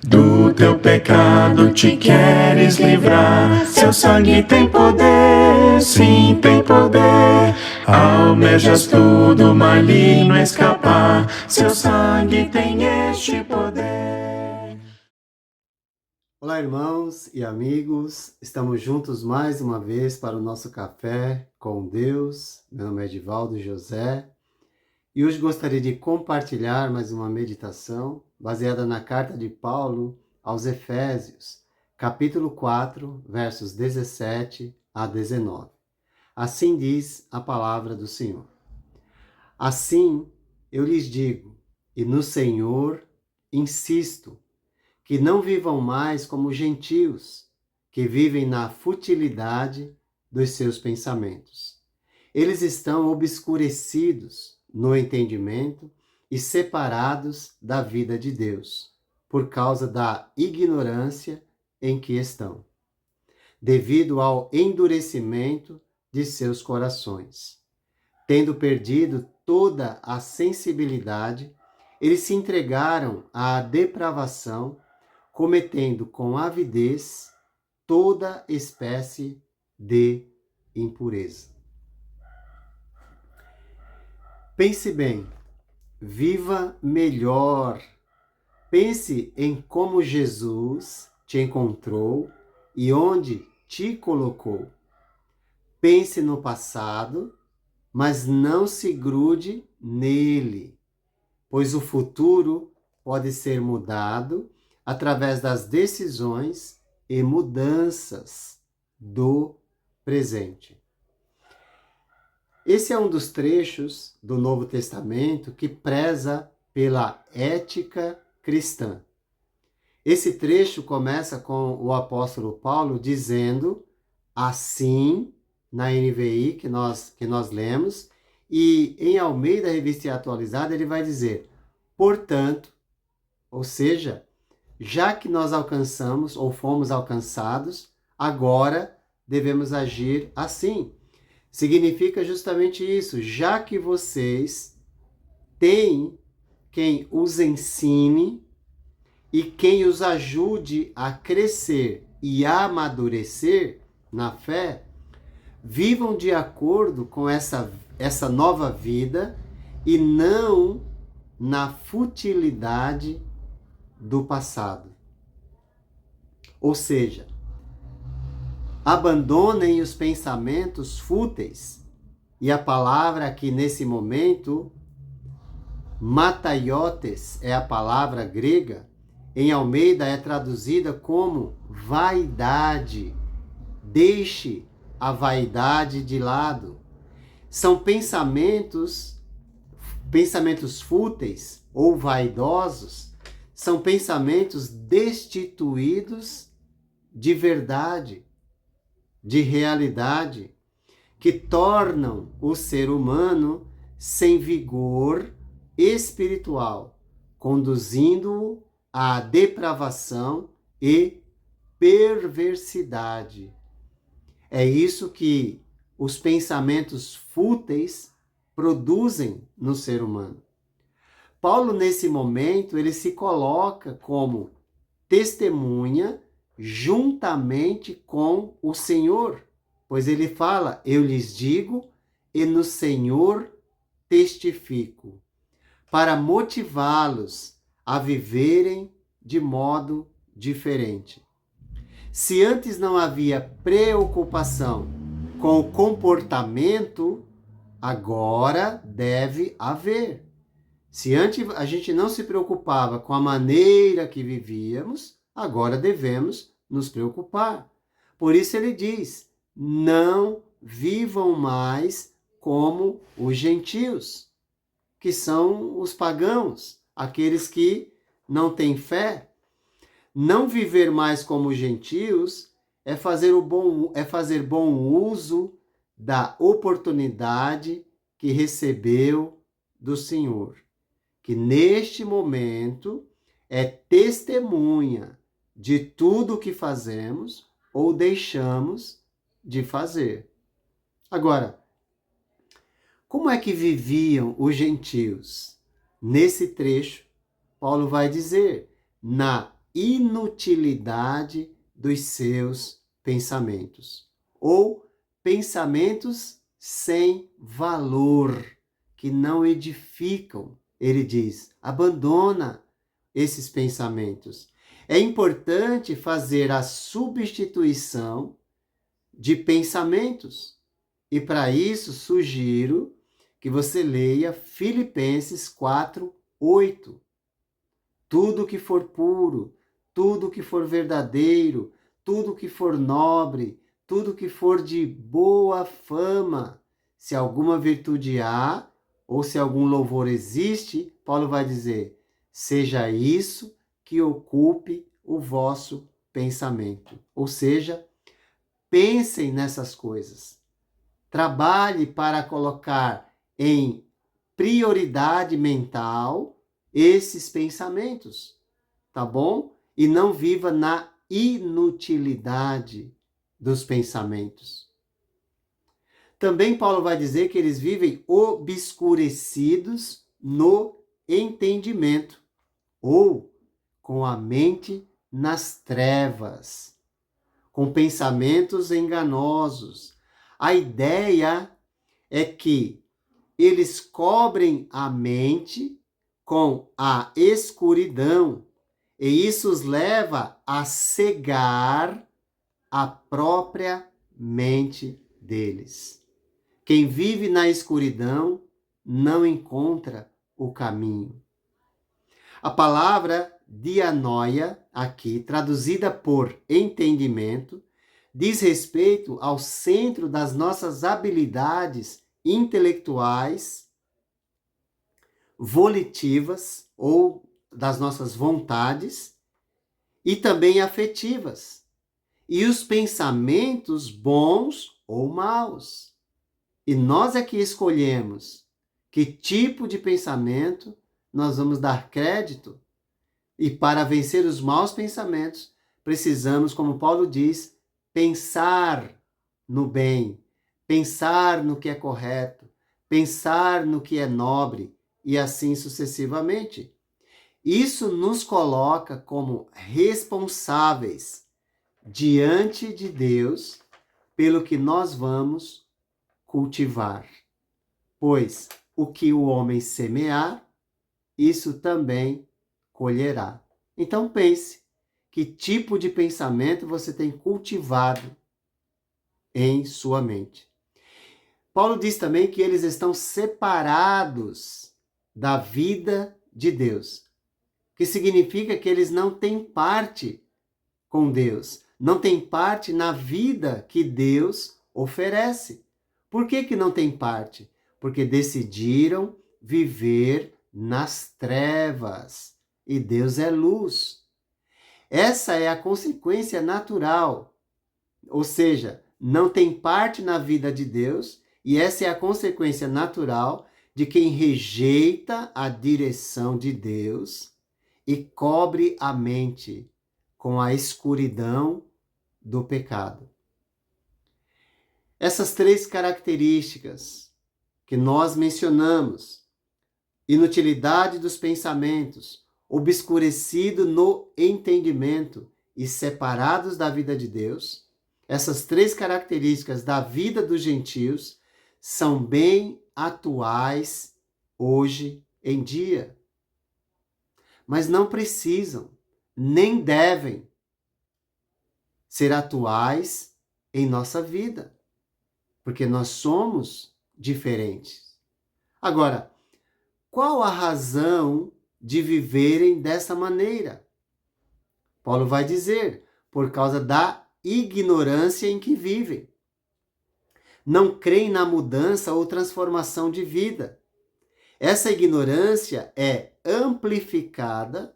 Do teu pecado te queres livrar. Seu sangue tem poder, sim, tem poder. Almejas tudo maligno escapar. Seu sangue tem este poder. Olá, irmãos e amigos, estamos juntos mais uma vez para o nosso café com Deus. Meu nome é Edivaldo José e hoje gostaria de compartilhar mais uma meditação baseada na carta de Paulo aos Efésios, capítulo 4, versos 17 a 19. Assim diz a palavra do Senhor. Assim eu lhes digo, e no Senhor insisto, que não vivam mais como gentios, que vivem na futilidade dos seus pensamentos. Eles estão obscurecidos no entendimento e separados da vida de Deus, por causa da ignorância em que estão, devido ao endurecimento de seus corações. Tendo perdido toda a sensibilidade, eles se entregaram à depravação, cometendo com avidez toda espécie de impureza. Pense bem, viva melhor. Pense em como Jesus te encontrou e onde te colocou. Pense no passado, mas não se grude nele, pois o futuro pode ser mudado através das decisões e mudanças do presente. Esse é um dos trechos do Novo Testamento que preza pela ética cristã. Esse trecho começa com o apóstolo Paulo dizendo, assim, na NVI que nós lemos, e em Almeida Revista Atualizada ele vai dizer, portanto, ou seja, já que nós alcançamos ou fomos alcançados, agora devemos agir assim. Significa justamente isso, já que vocês têm quem os ensine e quem os ajude a crescer e a amadurecer na fé, vivam de acordo com essa nova vida e não na futilidade do passado. Ou seja, abandonem os pensamentos fúteis. E a palavra aqui nesse momento, mataiotes, é a palavra grega, em Almeida é traduzida como vaidade. Deixe a vaidade de lado. São pensamentos fúteis ou vaidosos, são pensamentos destituídos de verdade, de realidade, que tornam o ser humano sem vigor espiritual, conduzindo-o à depravação e perversidade. É isso que os pensamentos fúteis produzem no ser humano. Paulo, nesse momento, ele se coloca como testemunha juntamente com o Senhor, pois ele fala, eu lhes digo e no Senhor testifico, para motivá-los a viverem de modo diferente. Se antes não havia preocupação com o comportamento, agora deve haver. Se antes a gente não se preocupava com a maneira que vivíamos, agora devemos nos preocupar. Por isso ele diz, não vivam mais como os gentios, que são os pagãos, aqueles que não têm fé. Não viver mais como gentios é fazer bom uso da oportunidade que recebeu do Senhor, que neste momento é testemunha de tudo o que fazemos ou deixamos de fazer. Agora, como é que viviam os gentios? Nesse trecho, Paulo vai dizer, na inutilidade dos seus pensamentos, ou pensamentos sem valor, que não edificam. Ele diz: abandona esses pensamentos. É importante fazer a substituição de pensamentos. E para isso, sugiro que você leia Filipenses 4:8. Tudo que for puro, tudo que for verdadeiro, tudo que for nobre, tudo que for de boa fama, se alguma virtude há, ou se algum louvor existe, Paulo vai dizer: seja isso que ocupe o vosso pensamento. Ou seja, pensem nessas coisas. Trabalhe para colocar em prioridade mental esses pensamentos, tá bom? E não viva na inutilidade dos pensamentos. Também Paulo vai dizer que eles vivem obscurecidos no entendimento, ou com a mente nas trevas, com pensamentos enganosos. A ideia é que eles cobrem a mente com a escuridão, e isso os leva a cegar a própria mente deles. Quem vive na escuridão não encontra o caminho. A palavra dianoia, aqui traduzida por entendimento, diz respeito ao centro das nossas habilidades intelectuais, volitivas, ou das nossas vontades, e também afetivas, e os pensamentos bons ou maus. E nós é que escolhemos que tipo de pensamento nós vamos dar crédito. E para vencer os maus pensamentos, precisamos, como Paulo diz, pensar no bem, pensar no que é correto, pensar no que é nobre, e assim sucessivamente. Isso nos coloca como responsáveis diante de Deus pelo que nós vamos cultivar. Pois o que o homem semear, isso também colherá. Então pense, que tipo de pensamento você tem cultivado em sua mente? Paulo diz também que eles estão separados da vida de Deus, que significa que eles não têm parte com Deus, não têm parte na vida que Deus oferece. Por que não tem parte? Porque decidiram viver nas trevas, e Deus é luz. Essa é a consequência natural, ou seja, não tem parte na vida de Deus, e essa é a consequência natural de quem rejeita a direção de Deus e cobre a mente com a escuridão do pecado. Essas três características que nós mencionamos, inutilidade dos pensamentos, obscurecido no entendimento e separados da vida de Deus, essas três características da vida dos gentios são bem atuais hoje em dia. Mas não precisam, nem devem ser atuais em nossa vida, porque nós somos diferentes. Agora, qual a razão de viverem dessa maneira? Paulo vai dizer, por causa da ignorância em que vivem. Não creem na mudança ou transformação de vida. Essa ignorância é amplificada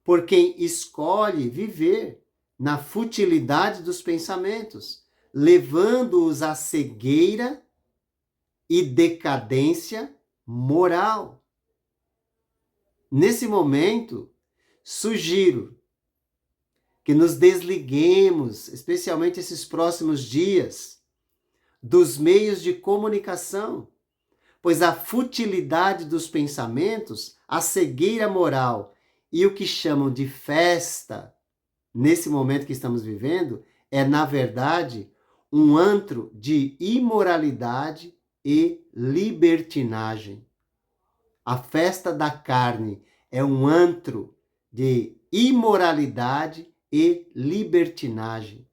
por quem escolhe viver na futilidade dos pensamentos, levando-os à cegueira e decadência moral. Nesse momento, sugiro que nos desliguemos, especialmente esses próximos dias, dos meios de comunicação, pois a futilidade dos pensamentos, a cegueira moral e o que chamam de festa nesse momento que estamos vivendo, é, na verdade, um antro de imoralidade e libertinagem. A festa da carne é um antro de imoralidade e libertinagem.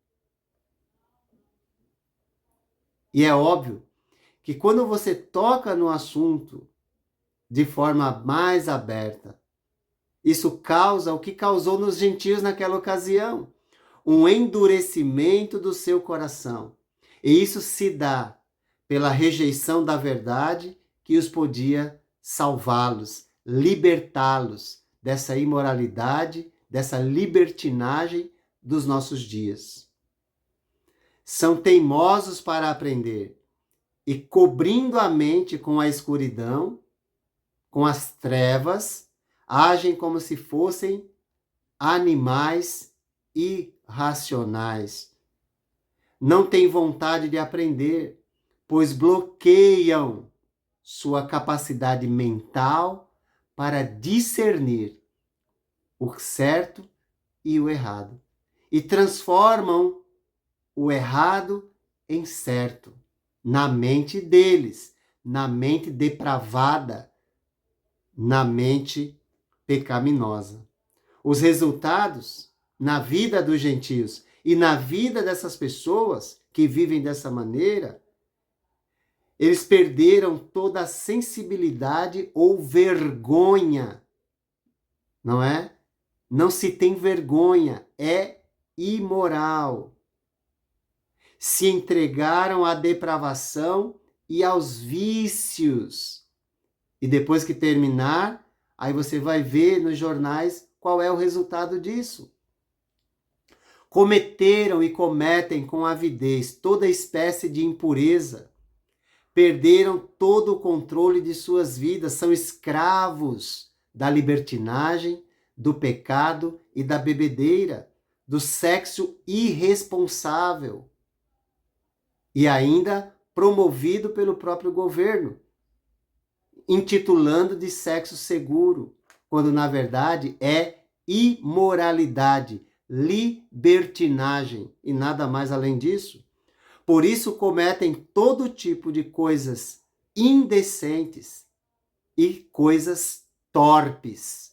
E é óbvio que quando você toca no assunto de forma mais aberta, isso causa o que causou nos gentios naquela ocasião, um endurecimento do seu coração. E isso se dá pela rejeição da verdade que os podia salvá-los, libertá-los dessa imoralidade, dessa libertinagem dos nossos dias. São teimosos para aprender e, cobrindo a mente com a escuridão, com as trevas, agem como se fossem animais irracionais. Não têm vontade de aprender, pois bloqueiam sua capacidade mental para discernir o certo e o errado. E transformam o errado em certo, na mente deles, na mente depravada, na mente pecaminosa. Os resultados na vida dos gentios e na vida dessas pessoas que vivem dessa maneira, eles perderam toda a sensibilidade ou vergonha, não é? Não se tem vergonha, é imoral. Se entregaram à depravação e aos vícios. E depois que terminar, aí você vai ver nos jornais qual é o resultado disso. Cometeram e cometem com avidez toda espécie de impureza. Perderam todo o controle de suas vidas, são escravos da libertinagem, do pecado e da bebedeira, do sexo irresponsável. E ainda promovido pelo próprio governo, intitulando de sexo seguro, quando na verdade é imoralidade, libertinagem e nada mais além disso. Por isso cometem todo tipo de coisas indecentes e coisas torpes.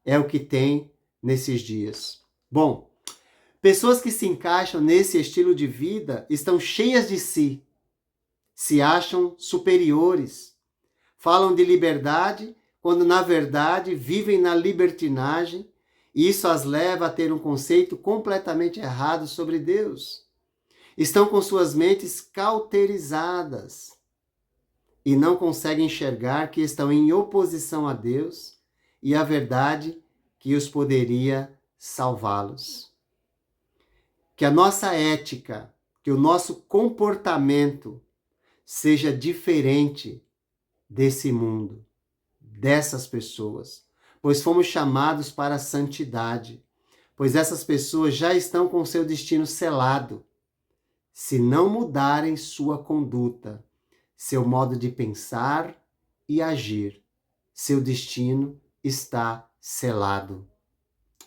É o que tem nesses dias. Bom, pessoas que se encaixam nesse estilo de vida estão cheias de si, se acham superiores, falam de liberdade, quando na verdade vivem na libertinagem, e isso as leva a ter um conceito completamente errado sobre Deus. Estão com suas mentes cauterizadas e não conseguem enxergar que estão em oposição a Deus e à verdade que os poderia salvá-los. Que a nossa ética, que o nosso comportamento seja diferente desse mundo, dessas pessoas, pois fomos chamados para a santidade, pois essas pessoas já estão com seu destino selado. Se não mudarem sua conduta, seu modo de pensar e agir, seu destino está selado.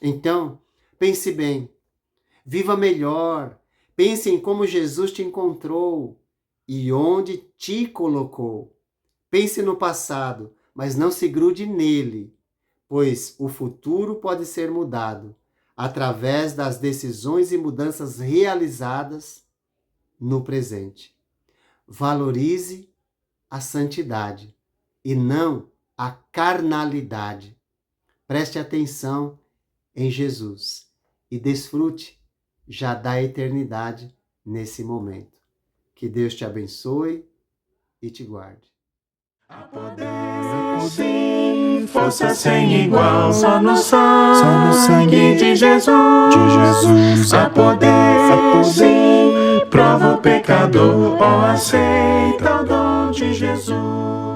Então, pense bem, viva melhor, pense em como Jesus te encontrou e onde te colocou. Pense no passado, mas não se grude nele, pois o futuro pode ser mudado através das decisões e mudanças realizadas no presente. Valorize a santidade e não a carnalidade. Preste atenção em Jesus e desfrute já da eternidade nesse momento. Que Deus te abençoe e te guarde. Há poder, sim, força sem igual, só no sangue de Jesus. Há poder, sim, prova o pecador, ou aceita o dom de Jesus.